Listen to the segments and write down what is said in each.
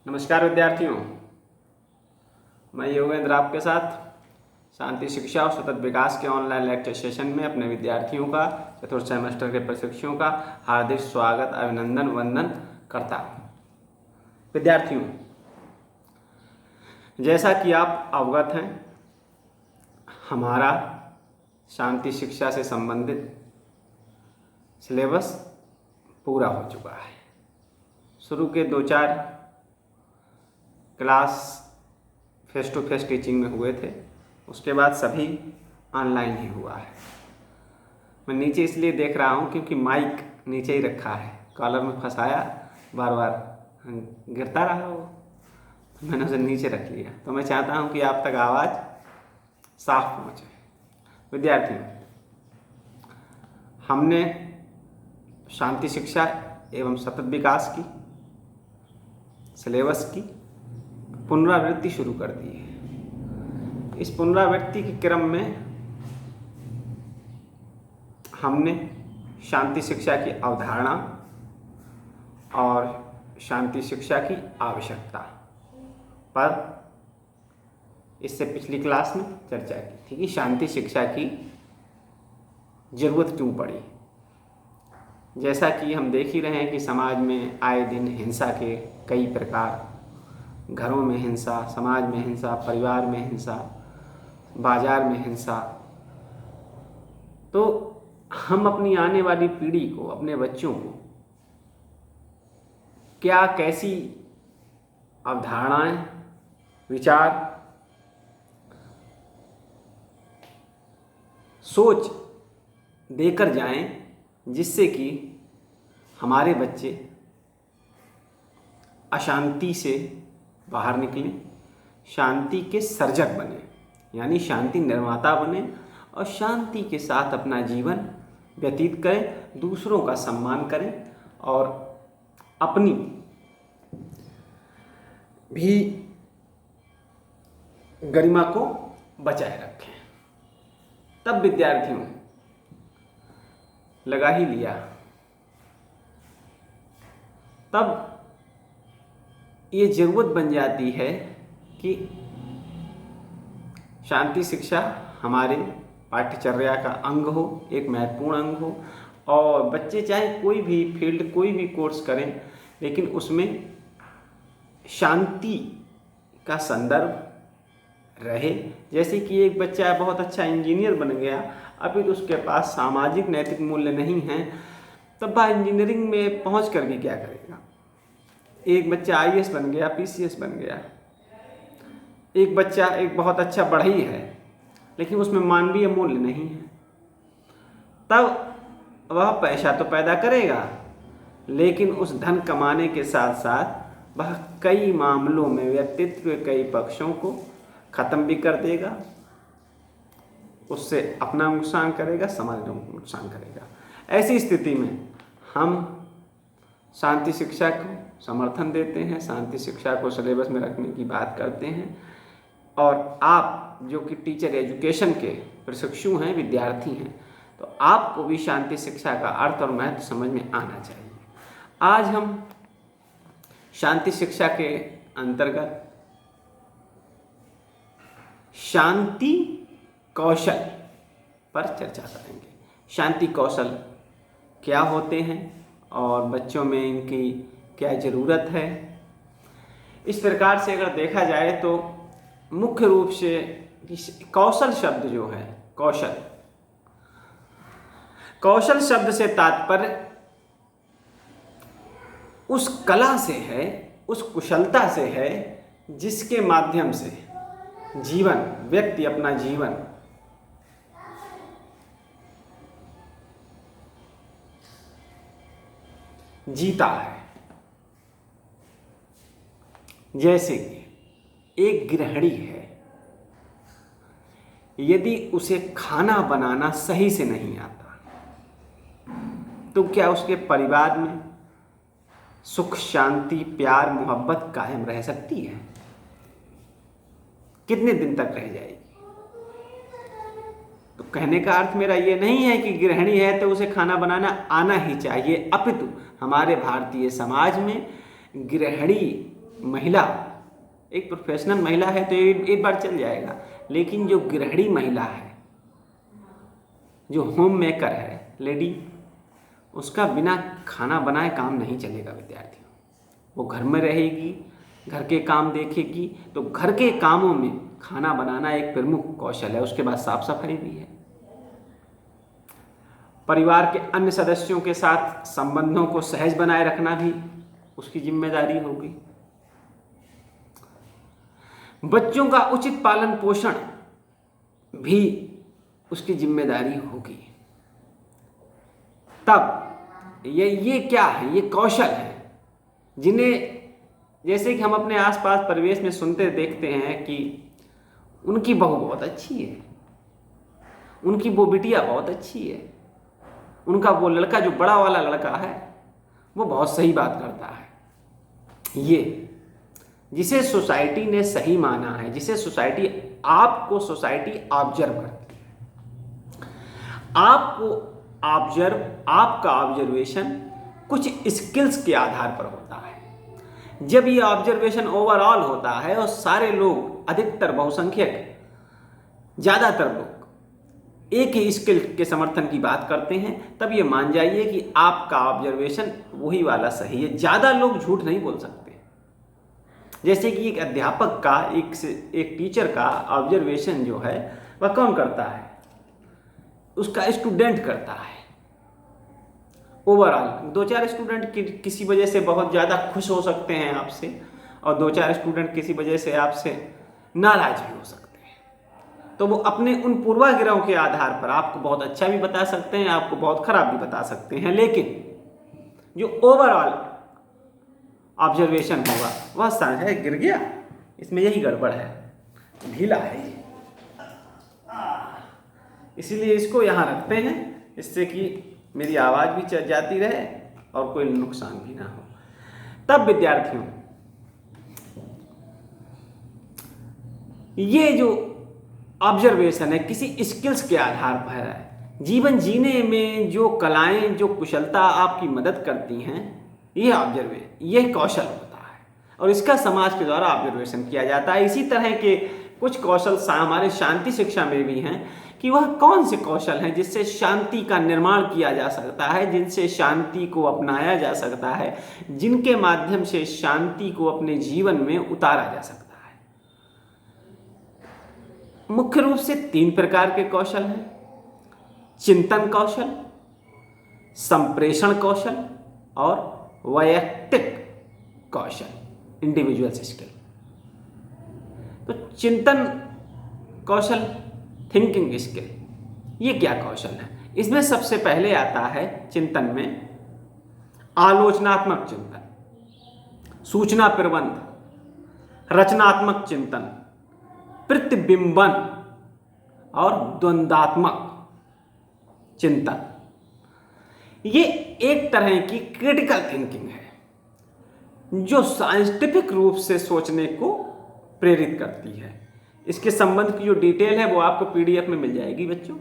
नमस्कार विद्यार्थियों, मैं योगेंद्र आपके साथ शांति शिक्षा और सतत विकास के ऑनलाइन लेक्चर सेशन में अपने विद्यार्थियों का चतुर्थ सेमेस्टर के प्रशिक्षुओं का हार्दिक स्वागत अभिनंदन वंदन करता हूँ। विद्यार्थियों, जैसा कि आप अवगत हैं, हमारा शांति शिक्षा से संबंधित सिलेबस पूरा हो चुका है। शुरू के 2-4 class face to face teaching में हुए थे, उसके बाद सभी ऑनलाइन ही हुआ है। मैं नीचे इसलिए देख रहा हूँ क्योंकि माइक नीचे ही रखा है, कॉलर में फंसाया, बार बार गिरता रहा वो, तो मैंने उसे नीचे रख लिया। तो मैं चाहता हूँ कि आप तक आवाज़ साफ पहुँचे। विद्यार्थियों, हमने शांति शिक्षा एवं सतत विकास की सिलेबस की पुनरावृत्ति शुरू कर दी है। इस पुनरावृत्ति के क्रम में हमने शांति शिक्षा की अवधारणा और शांति शिक्षा की आवश्यकता पर इससे पिछली क्लास में चर्चा की थी कि शांति शिक्षा की जरूरत क्यों पड़ी। जैसा कि हम देख ही रहे हैं कि समाज में आए दिन हिंसा के कई प्रकार, घरों में हिंसा, समाज में हिंसा, परिवार में हिंसा, बाजार में हिंसा। तो हम अपनी आने वाली पीढ़ी को, अपने बच्चों को क्या कैसी अवधारणाएं, विचार, सोच देकर जाएं जिससे कि हमारे बच्चे अशांति से बाहर निकलें, शांति के सर्जक बने, यानी शांति निर्माता बने और शांति के साथ अपना जीवन व्यतीत करें, दूसरों का सम्मान करें और अपनी भी गरिमा को बचाए रखें। तब विद्यार्थियों लगा ही लिया, तब ये जरूरत बन जाती है कि शांति शिक्षा हमारे पाठ्यचर्या का अंग हो, एक महत्वपूर्ण अंग हो। और बच्चे चाहे कोई भी फील्ड, कोई भी कोर्स करें, लेकिन उसमें शांति का संदर्भ रहे। जैसे कि एक बच्चा बहुत अच्छा इंजीनियर बन गया, अभी तो उसके पास सामाजिक नैतिक मूल्य नहीं है, तब वह इंजीनियरिंग में पहुंच कर भी क्या करेगा। एक बच्चा आईएएस बन गया, पीसीएस बन गया, एक बच्चा एक बहुत अच्छा बढ़ई है लेकिन उसमें मानवीय मूल्य नहीं है, तब वह पैसा तो पैदा करेगा लेकिन उस धन कमाने के साथ साथ वह कई मामलों में व्यक्तित्व के कई पक्षों को ख़त्म भी कर देगा, उससे अपना नुकसान करेगा, समाज को नुकसान करेगा। ऐसी स्थिति में हम शांति शिक्षा को समर्थन देते हैं, शांति शिक्षा को सिलेबस में रखने की बात करते हैं। और आप जो कि टीचर एजुकेशन के प्रशिक्षु हैं, विद्यार्थी हैं, तो आपको भी शांति शिक्षा का अर्थ और महत्व समझ में आना चाहिए। आज हम शांति शिक्षा के अंतर्गत शांति कौशल पर चर्चा करेंगे। शांति कौशल क्या होते हैं और बच्चों में इनकी क्या ज़रूरत है। इस प्रकार से अगर देखा जाए तो मुख्य रूप से कौशल शब्द जो है, कौशल शब्द से तात्पर्य उस कला से है, उस कुशलता से है जिसके माध्यम से व्यक्ति अपना जीवन जीता है। जैसे कि एक गृहिणी है, यदि उसे खाना बनाना सही से नहीं आता तो क्या उसके परिवार में सुख, शांति, प्यार, मोहब्बत कायम रह सकती है? कितने दिन तक रह जाएगी? तो कहने का अर्थ मेरा ये नहीं है कि गृहिणी है तो उसे खाना बनाना आना ही चाहिए, अपितु हमारे भारतीय समाज में गृहिणी महिला एक प्रोफेशनल महिला है तो एक बार चल जाएगा, लेकिन जो गृहिणी महिला है, जो होम मेकर है लेडी, उसका बिना खाना बनाए काम नहीं चलेगा विद्यार्थियों। वो घर में रहेगी, घर के काम देखेगी, तो घर के कामों में खाना बनाना एक प्रमुख कौशल है। उसके बाद साफ सफाई भी है। परिवार के अन्य सदस्यों के साथ संबंधों को सहज बनाए रखना भी उसकी जिम्मेदारी होगी। बच्चों का उचित पालन पोषण भी उसकी जिम्मेदारी होगी। तब ये क्या है? ये कौशल है जिन्हें, जैसे कि हम अपने आसपास परिवेश में सुनते देखते हैं कि उनकी बहू बहुत अच्छी है, उनकी वो बिटिया बहुत अच्छी है, उनका वो लड़का जो बड़ा वाला लड़का है वो बहुत सही बात करता है। ये जिसे सोसाइटी ने सही माना है, जिसे सोसाइटी सोसाइटी ऑब्जर्व करती है। आपका ऑब्जर्वेशन कुछ स्किल्स के आधार पर होता है। जब ये ऑब्जर्वेशन ओवरऑल होता है और सारे लोग, अधिकतर बहुसंख्यक, ज़्यादातर लोग एक ही स्किल के समर्थन की बात करते हैं, तब ये मान जाइए कि आपका ऑब्जर्वेशन वही वाला सही है। ज़्यादा लोग झूठ नहीं बोल सकते। जैसे कि एक अध्यापक का, एक टीचर का ऑब्जर्वेशन जो है वह कौन करता है? उसका स्टूडेंट करता है। ओवरऑल 2-4 स्टूडेंट किसी वजह से बहुत ज़्यादा खुश हो सकते हैं आपसे, और 2-4 स्टूडेंट किसी वजह से आपसे नाराज भी हो सकते हैं। तो वो अपने उन पूर्वाग्रहों के आधार पर आपको बहुत अच्छा भी बता सकते हैं, आपको बहुत खराब भी बता सकते हैं, लेकिन जो ओवरऑल ऑब्जर्वेशन होगा वह सन है गिर गया, इसमें यही गड़बड़ है, ढीला है ये, इसीलिए इसको यहाँ रखते हैं, इससे कि मेरी आवाज़ भी चल जाती रहे और कोई नुकसान भी ना हो। तब विद्यार्थियों, ये जो ऑब्जर्वेशन है किसी स्किल्स के आधार पर है। जीवन जीने में जो कलाएं, जो कुशलता आपकी मदद करती हैं, ये कौशल होता है और इसका समाज के द्वारा ऑब्जर्वेशन किया जाता है। इसी तरह के कुछ कौशल हमारे शांति शिक्षा में भी हैं कि वह कौन से कौशल हैं जिससे शांति का निर्माण किया जा सकता है, जिनसे शांति को अपनाया जा सकता है, जिनके माध्यम से शांति को अपने जीवन में उतारा जा सकता है। मुख्य रूप से 3 प्रकार के कौशल हैं: चिंतन कौशल, संप्रेषण कौशल और वैयक्तिक कौशल, इंडिविजुअल स्किल। तो चिंतन कौशल, थिंकिंग स्किल, ये क्या कौशल है? इसमें सबसे पहले आता है चिंतन में आलोचनात्मक चिंतन, सूचना प्रबंध, रचनात्मक चिंतन, प्रतिबिंबन और द्वंद्वात्मक चिंतन। ये एक तरह की क्रिटिकल थिंकिंग है जो साइंटिफिक रूप से सोचने को प्रेरित करती है। इसके संबंध की जो डिटेल है वो आपको PDF में मिल जाएगी बच्चों,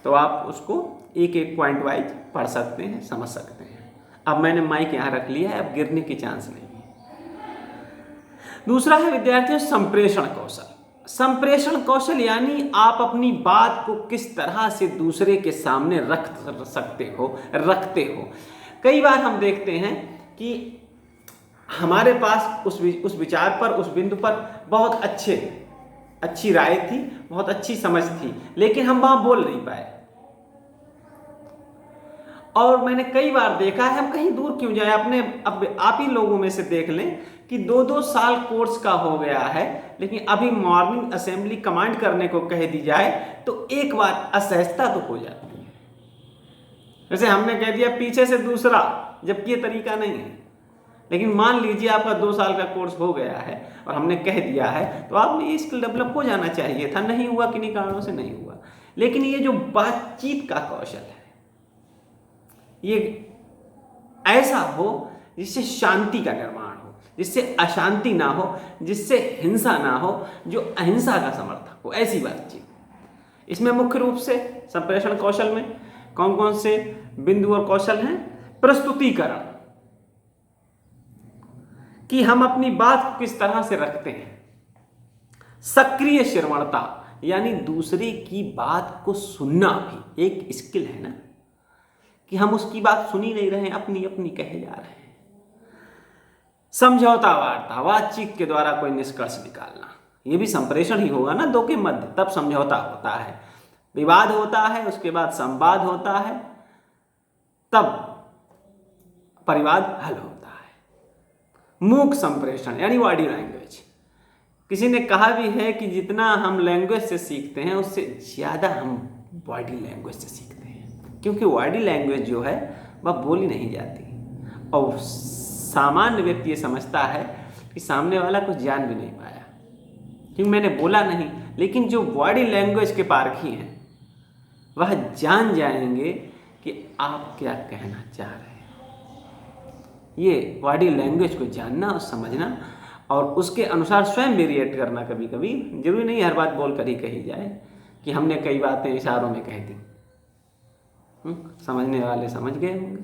तो आप उसको एक पॉइंट वाइज पढ़ सकते हैं, समझ सकते हैं। अब मैंने माइक यहाँ रख लिया है, अब गिरने की चांस नहीं है। दूसरा है विद्यार्थियों संप्रेषण कौशल। संप्रेषण कौशल यानी आप अपनी बात को किस तरह से दूसरे के सामने रखते हो। कई बार हम देखते हैं कि हमारे पास उस विचार पर, उस बिंदु पर बहुत अच्छी राय थी, बहुत अच्छी समझ थी, लेकिन हम वहां बोल नहीं पाए। और मैंने कई बार देखा है, हम कहीं दूर क्यों जाए, आप ही लोगों में से देख लें कि 2-2 साल कोर्स का हो गया है, लेकिन अभी मॉर्निंग असेंबली कमांड करने को कह दी जाए तो एक बार असहजता तो हो जाती है। जैसे हमने कह दिया पीछे से दूसरा, जबकि ये तरीका नहीं है। लेकिन मान लीजिए आपका 2 साल का कोर्स हो गया है और हमने कह दिया है, तो आप में ये स्किल डेवलप हो जाना चाहिए था। नहीं हुआ, किन्हीं कारणों से नहीं हुआ। लेकिन ये जो बातचीत का कौशल है, ये ऐसा हो जिससे शांति का निर्माण हो, जिससे अशांति ना हो, जिससे हिंसा ना हो, जो अहिंसा का समर्थक हो, ऐसी बातचीत। इसमें मुख्य रूप से संप्रेषण कौशल में कौन कौन से बिंदु और कौशल हैं? प्रस्तुतिकरण, कि हम अपनी बात को किस तरह से रखते हैं। सक्रिय श्रवणता यानी दूसरे की बात को सुनना भी एक स्किल है ना, कि हम उसकी बात सुन ही नहीं रहे हैं, अपनी अपनी कहे जा रहे हैं। समझौता वार्ता, बातचीत के द्वारा कोई निष्कर्ष निकालना, ये भी संप्रेषण ही होगा ना दो के मध्य, तब समझौता होता है। विवाद होता है, उसके बाद संवाद होता है, तब परिवाद हल होता है। मूक संप्रेषण यानी बॉडी लैंग्वेज। किसी ने कहा भी है कि जितना हम लैंग्वेज से सीखते हैं उससे ज़्यादा हम बॉडी लैंग्वेज से सीखते हैं, क्योंकि बॉडी लैंग्वेज जो है वह बोली नहीं जाती, और सामान्य व्यक्ति ये समझता है कि सामने वाला कुछ जान भी नहीं पाया क्योंकि मैंने बोला नहीं, लेकिन जो बॉडी लैंग्वेज के पारखी हैं वह जान जाएंगे कि आप क्या कहना चाह रहे हैं। ये बॉडी लैंग्वेज को जानना और समझना और उसके अनुसार स्वयं भी रिएक्ट करना। कभी कभी जरूरी नहीं हर बात बोल कर ही कही जाए, कि हमने कई बातें इशारों में कह दी, समझने वाले समझ गए होंगे।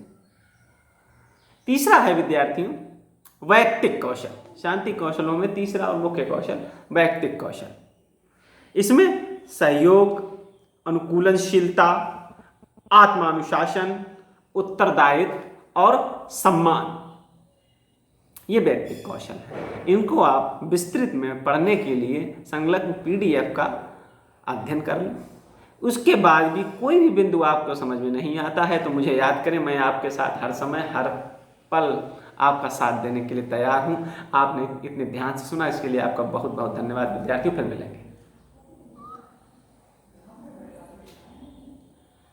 तीसरा है विद्यार्थियों वैयक्तिक कौशल। शांति कौशलों में तीसरा और मुख्य कौशल वैयक्तिक कौशल। इसमें सहयोग, अनुकूलनशीलता, आत्मानुशासन, उत्तरदायित्व और सम्मान, ये वैयक्तिक कौशल है। इनको आप विस्तृत में पढ़ने के लिए संलग्न PDF का अध्ययन कर लें। उसके बाद भी कोई भी बिंदु आपको समझ में नहीं आता है तो मुझे याद करें, मैं आपके साथ हर समय हर पल आपका साथ देने के लिए तैयार हूँ। आपने इतने ध्यान से सुना, इसके लिए आपका बहुत बहुत धन्यवाद विद्यार्थियों। फिर मिलेंगे।